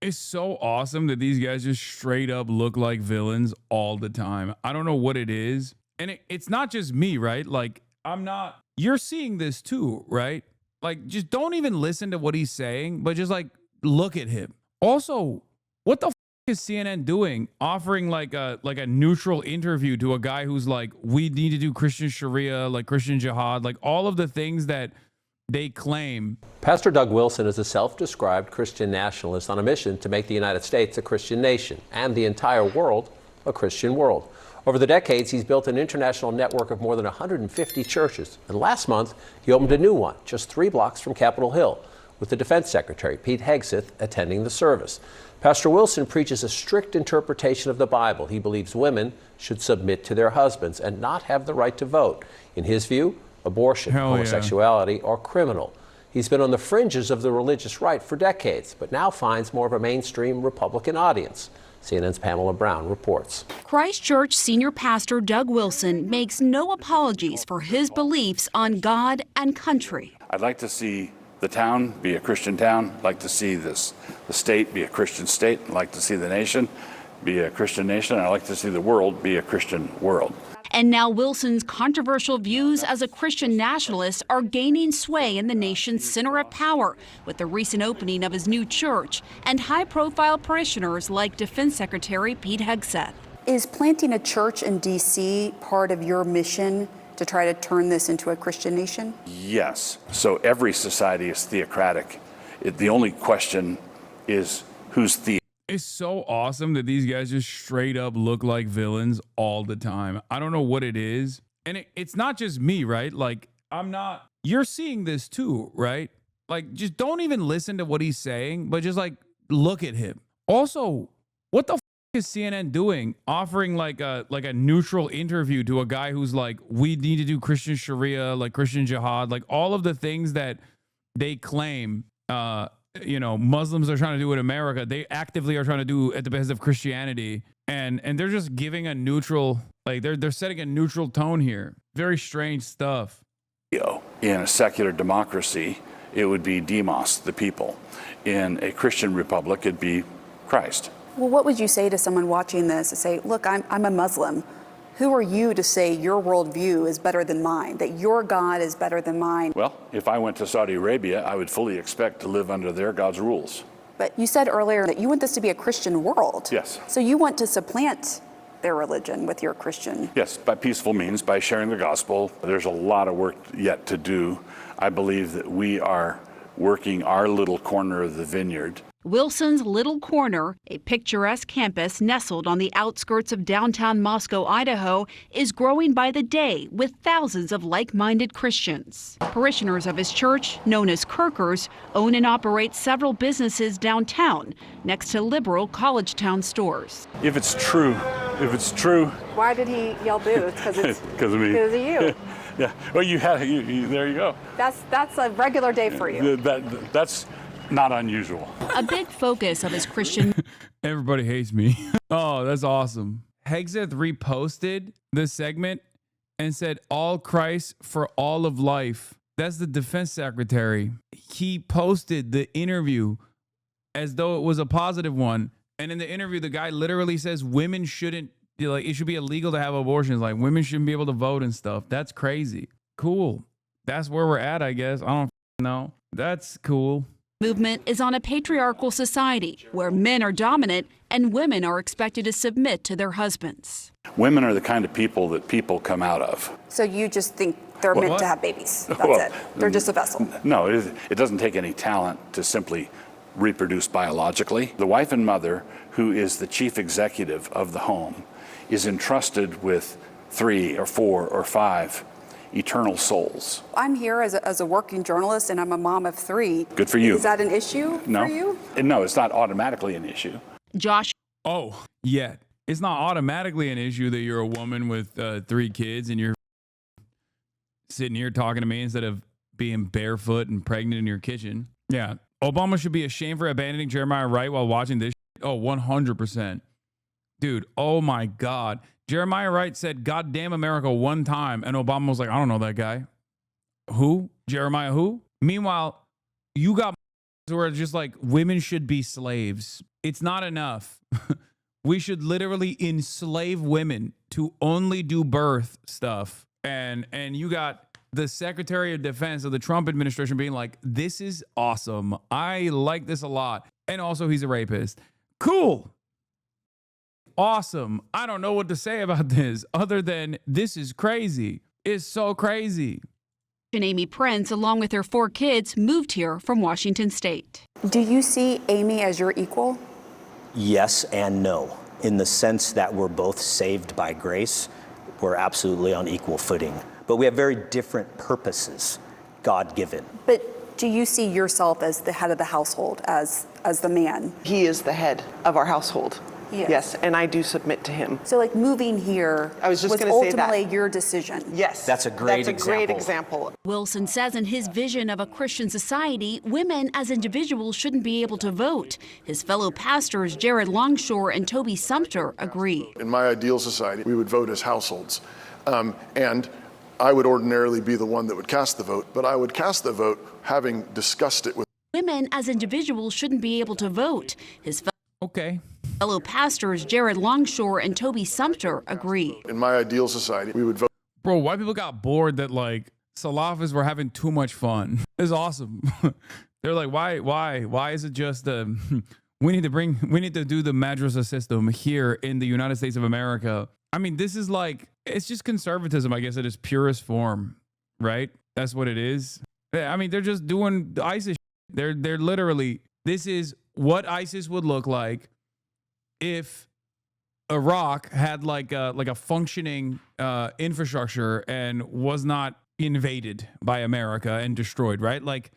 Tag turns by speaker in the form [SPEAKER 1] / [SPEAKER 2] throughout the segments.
[SPEAKER 1] It's so awesome that these guys just straight up look like villains all the time. I don't know what it is. And it's not just me, right? Like, you're seeing this too, right? Like, just don't even listen to what he's saying, but just like look at him. Also, what the is CNN doing offering like a neutral interview to a guy who's like, we need to do Christian Sharia, like Christian jihad, like all of the things that they claim.
[SPEAKER 2] Pastor Doug Wilson is a self-described Christian nationalist on a mission to make the United States a Christian nation and the entire world a Christian world. Over the decades, he's built an international network of more than 150 churches. And last month, he opened a new one just 3 blocks from Capitol Hill, with the Defense Secretary, Pete Hegseth, attending the service. Pastor Wilson preaches a strict interpretation of the Bible. He believes women should submit to their husbands and not have the right to vote. In his view, abortion, homosexuality are criminal. He's been on the fringes of the religious right for decades, but now finds more of a mainstream Republican audience. CNN's Pamela Brown reports.
[SPEAKER 3] Christchurch senior pastor Doug Wilson makes no apologies for his beliefs on God and country.
[SPEAKER 4] I'd like to see the town be a Christian town. I'd like to see the state be a Christian state. I'd like to see the nation be a Christian nation. I'd like to see the world be a Christian world.
[SPEAKER 3] And now Wilson's controversial views as a Christian nationalist are gaining sway in the nation's center of power with the recent opening of his new church and high-profile parishioners like Defense Secretary Pete Hegseth.
[SPEAKER 5] Is planting a church in D.C. part of your mission to try to turn this into a Christian nation?
[SPEAKER 4] Yes. So every society is theocratic. The only question is who's the.
[SPEAKER 1] It's so awesome that these guys just straight up look like villains all the time. I don't know what it is. And it's not just me, right? Like, you're seeing this too, right? Like, just don't even listen to what he's saying, but just like look at him. Also, what the is CNN doing offering like a neutral interview to a guy who's like, we need to do Christian Sharia, like Christian jihad, like all of the things that they claim, Muslims are trying to do in America, they actively are trying to do at the behest of Christianity. And they're just giving a neutral, like they're setting a neutral tone here. Very strange stuff.
[SPEAKER 4] In a secular democracy, it would be demos, the people. In a Christian republic, it'd be Christ.
[SPEAKER 5] Well, what would you say to someone watching this and say, look, I'm a Muslim. Who are you to say your worldview is better than mine, that your God is better than mine?
[SPEAKER 4] Well, if I went to Saudi Arabia, I would fully expect to live under their God's rules.
[SPEAKER 5] But you said earlier that you want this to be a Christian world.
[SPEAKER 4] Yes.
[SPEAKER 5] So you want to supplant their religion with your Christian.
[SPEAKER 4] Yes, by peaceful means, by sharing the gospel. There's a lot of work yet to do. I believe that we are working our little corner of the vineyard.
[SPEAKER 3] Wilson's Little Corner, a picturesque campus nestled on the outskirts of downtown Moscow, Idaho, is growing by the day with thousands of like-minded Christians. Parishioners of his church, known as Kirkers, own and operate several businesses downtown next to liberal college town stores.
[SPEAKER 4] If it's true.
[SPEAKER 5] Why did he yell boo? Because it's
[SPEAKER 4] because of me.
[SPEAKER 5] Because of you.
[SPEAKER 4] Yeah. Well, there you go.
[SPEAKER 5] That's a regular day for you.
[SPEAKER 4] That's not unusual.
[SPEAKER 3] A big focus of his Christian.
[SPEAKER 1] Everybody hates me. Oh, that's awesome. Hegseth reposted this segment and said, all Christ for all of life. That's the defense secretary. He posted the interview as though it was a positive one. And in the interview, the guy literally says women shouldn't, like, it should be illegal to have abortions. Like, women shouldn't be able to vote and stuff. That's crazy. Cool. That's where we're at, I guess. I don't know. That's cool.
[SPEAKER 3] Movement is on a patriarchal society where men are dominant and women are expected to submit to their husbands.
[SPEAKER 4] Women are the kind of people that people come out of.
[SPEAKER 5] So you just think they're meant to have babies. That's it. They're just a vessel.
[SPEAKER 4] No, it doesn't take any talent to simply reproduce biologically. The wife and mother, who is the chief executive of the home, is entrusted with 3 or 4 or 5 eternal souls.
[SPEAKER 5] I'm here as a working journalist, and I'm a mom of 3.
[SPEAKER 4] Good for you.
[SPEAKER 5] Is that an issue for you?
[SPEAKER 4] No, it's not automatically an issue.
[SPEAKER 3] Josh.
[SPEAKER 1] Oh, yeah. It's not automatically an issue that you're a woman with 3 kids and you're sitting here talking to me instead of being barefoot and pregnant in your kitchen. Yeah. Obama should be ashamed for abandoning Jeremiah Wright while watching this. Oh, 100%. Dude, oh my God. Jeremiah Wright said, "God damn America" one time, and Obama was like, "I don't know that guy." Who? Jeremiah who? Meanwhile, you got where it's just like women should be slaves. It's not enough. We should literally enslave women to only do birth stuff. And you got the Secretary of Defense of the Trump administration being like, this is awesome. I like this a lot. And also he's a rapist. Cool. Awesome. I don't know what to say about this other than this is crazy. It's so crazy.
[SPEAKER 3] Amy Prince, along with her 4 kids, moved here from Washington State.
[SPEAKER 5] Do you see Amy as your equal?
[SPEAKER 6] Yes and no, in the sense that we're both saved by grace. We're absolutely on equal footing, but we have very different purposes, God-given.
[SPEAKER 5] But do you see yourself as the head of the household, as the man?
[SPEAKER 7] He is the head of our household.
[SPEAKER 5] Yes.
[SPEAKER 7] Yes, and I do submit to him.
[SPEAKER 5] So like moving here
[SPEAKER 7] I was just gonna say that.
[SPEAKER 5] ultimately your decision.
[SPEAKER 7] Yes.
[SPEAKER 6] That's a great
[SPEAKER 7] example.
[SPEAKER 3] Wilson says in his vision of a Christian society, women as individuals shouldn't be able to vote. His fellow pastors, Jared Longshore and Toby Sumter, agree.
[SPEAKER 8] In my ideal society, we would vote as households. And I would ordinarily be the one that would cast the vote, but I would cast the vote having discussed it with
[SPEAKER 3] Women as individuals shouldn't be able to vote. His fellow pastors, Jared Longshore and Toby Sumter, agree.
[SPEAKER 8] In my ideal society, we would vote.
[SPEAKER 1] Bro, white people got bored that like Salafists were having too much fun. It's awesome. They're like, why is it just we need to do the madrasa system here in the United States of America. I mean, this is like, it's just conservatism, I guess, at its purest form, right? That's what it is. I mean, they're just doing ISIS. They're literally, this is what ISIS would look like if Iraq had like a functioning infrastructure and was not invaded by America and destroyed, right? Like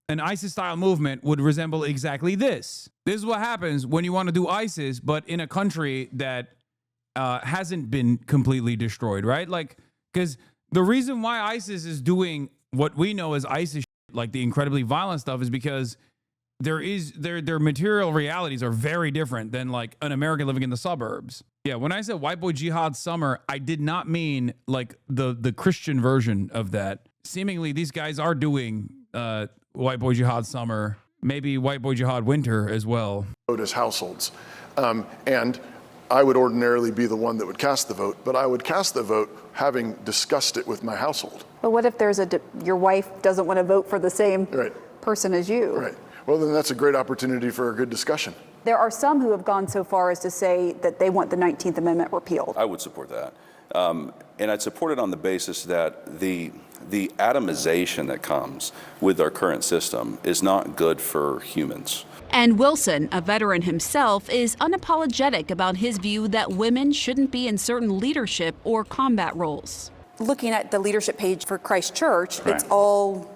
[SPEAKER 1] an ISIS-style movement would resemble exactly this. This is what happens when you want to do ISIS, but in a country that hasn't been completely destroyed, right? Like, because the reason why ISIS is doing what we know as ISIS, like the incredibly violent stuff, is because their material realities are very different than like an American living in the suburbs. Yeah, when I said white boy jihad summer, I did not mean like the Christian version of that. Seemingly, these guys are doing white boy jihad summer, maybe white boy jihad winter as well.
[SPEAKER 8] Vote as households. And I would ordinarily be the one that would cast the vote, but I would cast the vote having discussed it with my household.
[SPEAKER 5] But what if there's your wife doesn't want to vote for the same person as you?
[SPEAKER 8] Right. Well, then that's a great opportunity for a good discussion.
[SPEAKER 5] There are some who have gone so far as to say that they want the 19th Amendment repealed.
[SPEAKER 9] I would support that. And I'd support it on the basis that the atomization that comes with our current system is not good for humans.
[SPEAKER 3] And Wilson, a veteran himself, is unapologetic about his view that women shouldn't be in certain leadership or combat roles.
[SPEAKER 5] Looking at the leadership page for Christ Church, it's all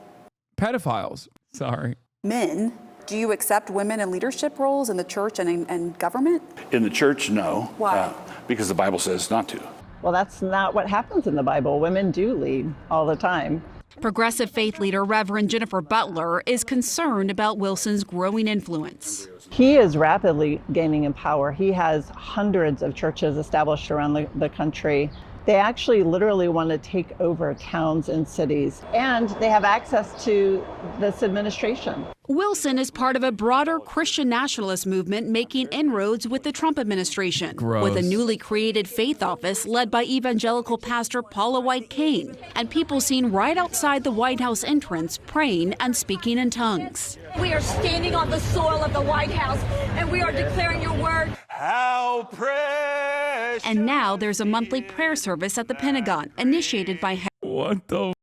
[SPEAKER 1] pedophiles. Sorry.
[SPEAKER 5] Men. Do you accept women in leadership roles in the church and in government?
[SPEAKER 4] In the church, no.
[SPEAKER 5] Why?
[SPEAKER 4] Because the Bible says not to.
[SPEAKER 10] Well, that's not what happens in the Bible. Women do lead all the time.
[SPEAKER 3] Progressive faith leader Reverend Jennifer Butler is concerned about Wilson's growing influence.
[SPEAKER 10] He is rapidly gaining in power. He has hundreds of churches established around the country. They actually literally want to take over towns and cities, and they have access to this administration.
[SPEAKER 3] Wilson is part of a broader Christian nationalist movement making inroads with the Trump administration, with a newly created faith office led by evangelical pastor Paula White Cain, and people seen right outside the White House entrance praying and speaking in tongues.
[SPEAKER 11] We are standing on the soil of the White House, and we are declaring your word.
[SPEAKER 12] How precious.
[SPEAKER 3] And now there's a monthly prayer service at the Pentagon, initiated by
[SPEAKER 1] What the?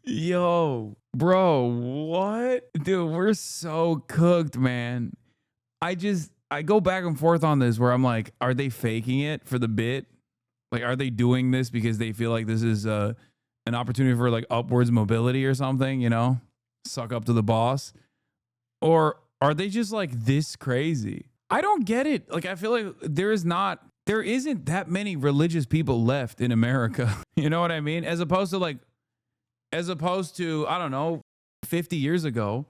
[SPEAKER 1] Yo, bro, what? Dude, we're so cooked, man. I go back and forth on this where I'm like, are they faking it for the bit? Like, are they doing this because they feel like this is an opportunity for like upwards mobility or something, you know? Suck up to the boss? Or are they just like this crazy? I don't get it. Like, I feel like there isn't that many religious people left in America. You know what I mean? As opposed to, I don't know, 50 years ago.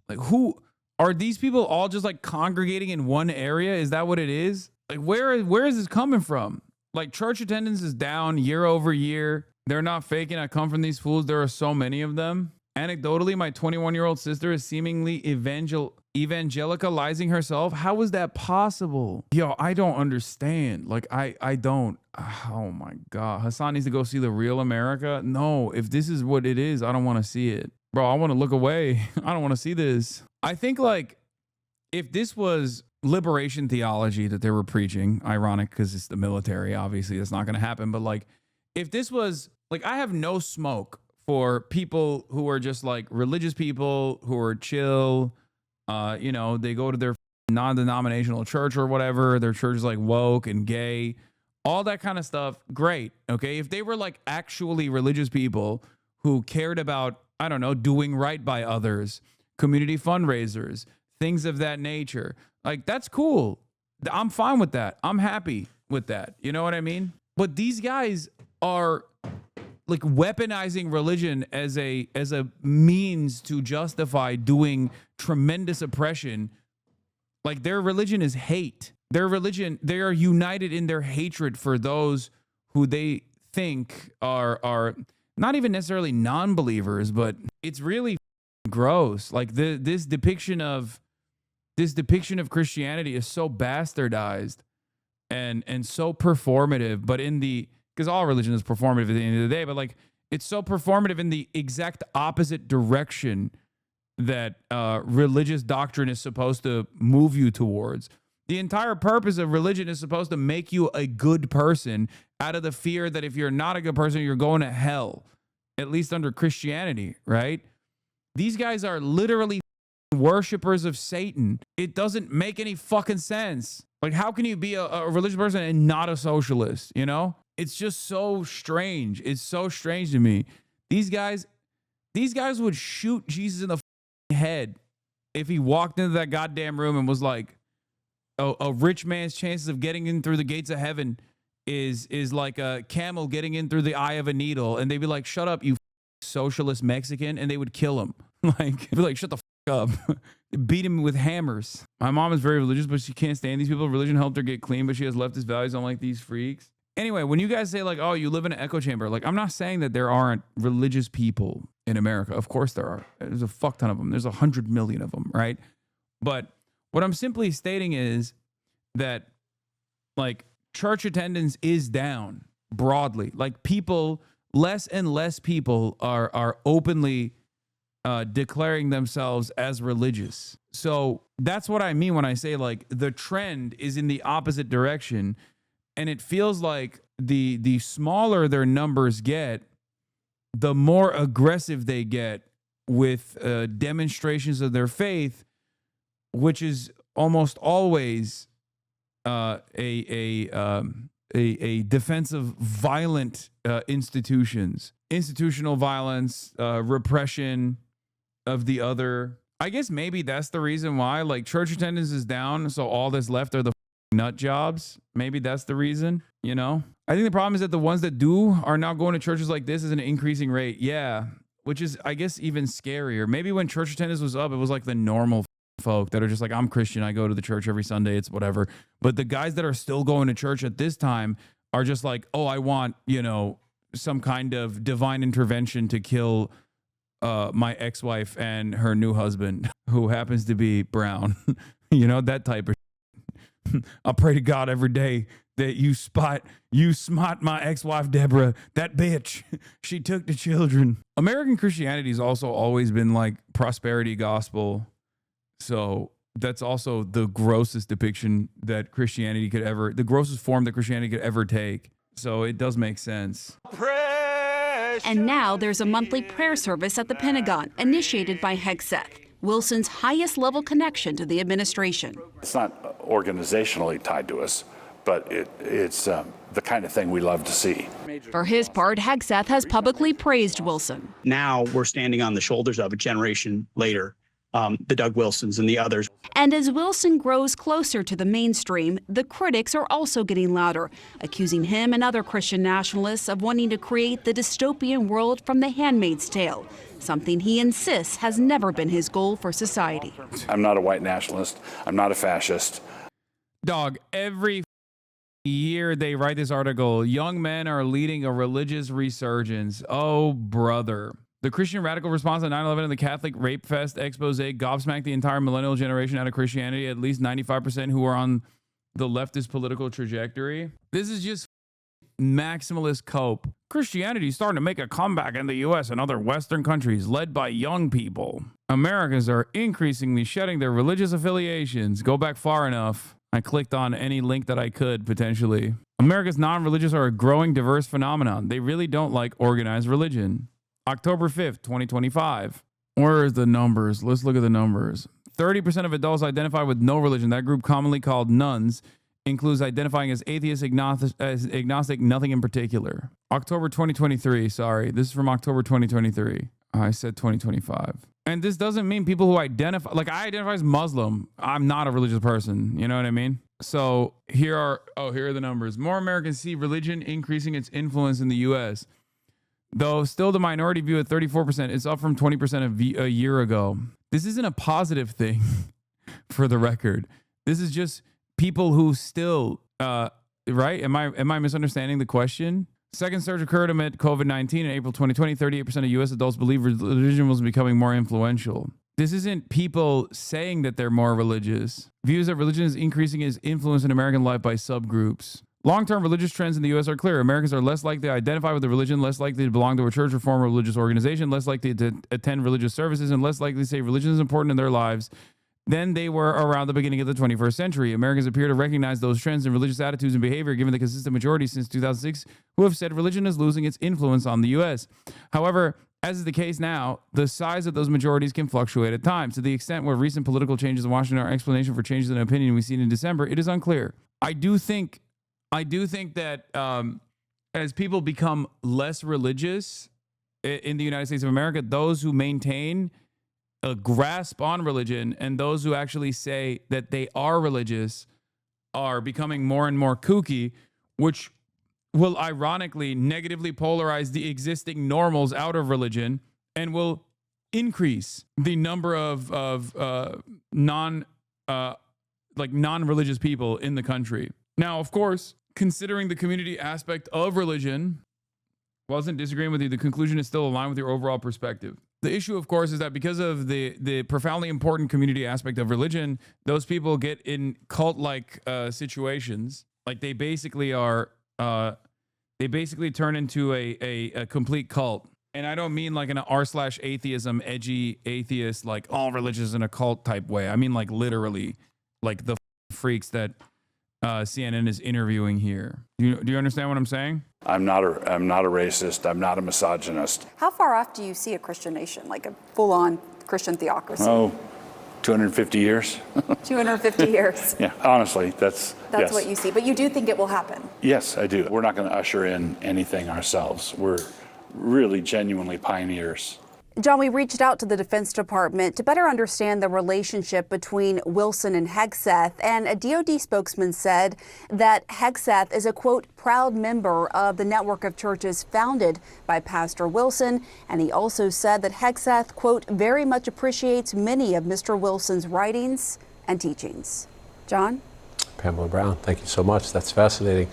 [SPEAKER 1] Like, who are these people all just like congregating in one area? Is that what it is? Like, where is this coming from? Like, church attendance is down year over year. They're not faking I come from these fools. There are so many of them. Anecdotally, my 21-year-old sister is seemingly evangelicalizing herself. How is that possible? Yo, I don't understand. Like, I don't. Oh my God. Hasan needs to go see the real America. No, if this is what it is, I don't want to see it. Bro, I want to look away. I don't want to see this. I think, like, if this was liberation theology that they were preaching, ironic because it's the military, obviously that's not going to happen. But like, if this was like, I have no smoke for people who are just like religious people who are chill. You know, they go to their non-denominational church or whatever. Their church is like woke and gay, all that kind of stuff. Great. Okay. If they were like actually religious people who cared about, I don't know, doing right by others, community fundraisers, things of that nature, like that's cool. I'm fine with that. I'm happy with that. You know what I mean? But these guys are like weaponizing religion as a means to justify doing tremendous oppression. Like their religion is hate. Their religion, they are united in their hatred for those who they think are not even necessarily non-believers, but it's really gross. Like this depiction of Christianity is so bastardized and so performative, but because all religion is performative at the end of the day, but like it's so performative in the exact opposite direction that religious doctrine is supposed to move you towards. The entire purpose of religion is supposed to make you a good person out of the fear that if you're not a good person, you're going to hell, at least under Christianity, right? These guys are literally worshipers of Satan. It doesn't make any fucking sense. Like, how can you be a religious person and not a socialist, you know? It's just so strange. It's so strange to me. These guys would shoot Jesus in the head if he walked into that goddamn room and was like, a rich man's chances of getting in through the gates of heaven is like a camel getting in through the eye of a needle. And they'd be like, shut up, you socialist Mexican. And they would kill him. Like, be like, shut the up. Beat him with hammers. My mom is very religious, but she can't stand these people. Religion helped her get clean, but she has leftist values unlike these freaks. Anyway, when you guys say like, oh, you live in an echo chamber, like I'm not saying that there aren't religious people in America. Of course there are. There's a fuck ton of them. There's 100 million of them, right? But what I'm simply stating is that like church attendance is down broadly. Like people, less and less people are openly declaring themselves as religious. So that's what I mean when I say like the trend is in the opposite direction. And it feels like the smaller their numbers get, the more aggressive they get with demonstrations of their faith, which is almost always a defense of violent institutions, institutional violence, repression of the other. I guess maybe that's the reason why like church attendance is down. So all that's left are the nut jobs. Maybe that's the reason, you know? I think the problem is that the ones that do are now going to churches like this at an increasing rate. Yeah. Which is, I guess, even scarier. Maybe when church attendance was up, it was like the normal folk that are just like, I'm Christian. I go to the church every Sunday. It's whatever. But the guys that are still going to church at this time are just like, oh, I want, you know, some kind of divine intervention to kill my ex-wife and her new husband, who happens to be brown. You know, that type of shit. I pray to God every day that you smot my ex-wife Deborah, that bitch. She took the children. American Christianity has also always been like prosperity gospel. So that's also the grossest depiction that Christianity could ever, the grossest form that Christianity could ever take. So it does make sense.
[SPEAKER 3] And now there's a monthly prayer service at the Pentagon, initiated by Hegseth, Wilson's highest level connection to the administration.
[SPEAKER 4] It's not organizationally tied to us, but it's the kind of thing we love to see.
[SPEAKER 3] For his part, Hegseth has publicly praised Wilson.
[SPEAKER 13] Now we're standing on the shoulders of a generation later, the Doug Wilsons and the others.
[SPEAKER 3] And as Wilson grows closer to the mainstream, the critics are also getting louder, accusing him and other Christian nationalists of wanting to create the dystopian world from The Handmaid's Tale, something he insists has never been his goal for society.
[SPEAKER 4] I'm not a white nationalist. I'm not a fascist.
[SPEAKER 1] Dog, every year they write this article, young men are leading a religious resurgence. Oh, brother. The Christian radical response to 9/11 and the Catholic rape fest expose gobsmacked the entire millennial generation out of Christianity, at least 95% who are on the leftist political trajectory. This is just maximalist cope. Christianity is starting to make a comeback in the U.S. and other Western countries, led by young people. Americans are increasingly shedding their religious affiliations. Go back far enough. I clicked on any link that I could, potentially. America's non-religious are a growing, diverse phenomenon. They really don't like organized religion. October 5th, 2025. Where is the numbers? Let's look at the numbers. 30% of adults identify with no religion. That group, commonly called nuns, includes identifying as atheist, agnostic, nothing in particular. October 2023, sorry. This is from October 2023. I said 2025. And this doesn't mean people who identify, like I identify as Muslim. I'm not a religious person. You know what I mean? So here are the numbers. More Americans see religion increasing its influence in the U.S., though still the minority view at 34%. It's up from 20% a year ago. This isn't a positive thing, for the record. This is just people who still, right? Am I misunderstanding the question? Second surge occurred amid COVID-19 in April 2020. 38% of U.S. adults believe religion was becoming more influential. This isn't people saying that they're more religious. Views that religion is increasing its influence in American life by subgroups. Long-term religious trends in the U.S. are clear. Americans are less likely to identify with a religion, less likely to belong to a church or form a religious organization, less likely to attend religious services, and less likely to say religion is important in their lives than they were around the beginning of the 21st century. Americans appear to recognize those trends in religious attitudes and behavior, given the consistent majority since 2006 who have said religion is losing its influence on the U.S. However, as is the case now, the size of those majorities can fluctuate at times. To the extent where recent political changes in Washington are explanation for changes in opinion we've seen in December, it is unclear. I do think that as people become less religious in the United States of America, those who maintain a grasp on religion and those who actually say that they are religious are becoming more and more kooky, which will ironically negatively polarize the existing normals out of religion and will increase the number of non-religious people in the country. Now, of course, considering the community aspect of religion, wasn't disagreeing with you, the conclusion is still aligned with your overall perspective. The issue, of course, is that because of the profoundly important community aspect of religion, those people get in cult-like situations. Like they basically are, they basically turn into a complete cult. And I don't mean like in an r/atheism, edgy atheist, like all religions in a cult type way. I mean like literally, like the freaks that CNN is interviewing here. Do you understand what I'm saying?
[SPEAKER 4] I'm not a racist. I'm not a misogynist.
[SPEAKER 5] How far off do you see a Christian nation, like a full-on Christian theocracy?
[SPEAKER 4] Oh, 250 years.
[SPEAKER 5] 250 years.
[SPEAKER 4] Yeah, honestly, that's yes.
[SPEAKER 5] What you see. But you do think it will happen?
[SPEAKER 4] Yes, I do. We're not going to usher in anything ourselves. We're really genuinely pioneers.
[SPEAKER 5] John, we reached out to the Defense Department to better understand the relationship between Wilson and Hegseth, and a DoD spokesman said that Hegseth is a, quote, proud member of the network of churches founded by Pastor Wilson, and he also said that Hegseth, quote, very much appreciates many of Mr. Wilson's writings and teachings. John?
[SPEAKER 2] Pamela Brown, thank you so much. That's fascinating.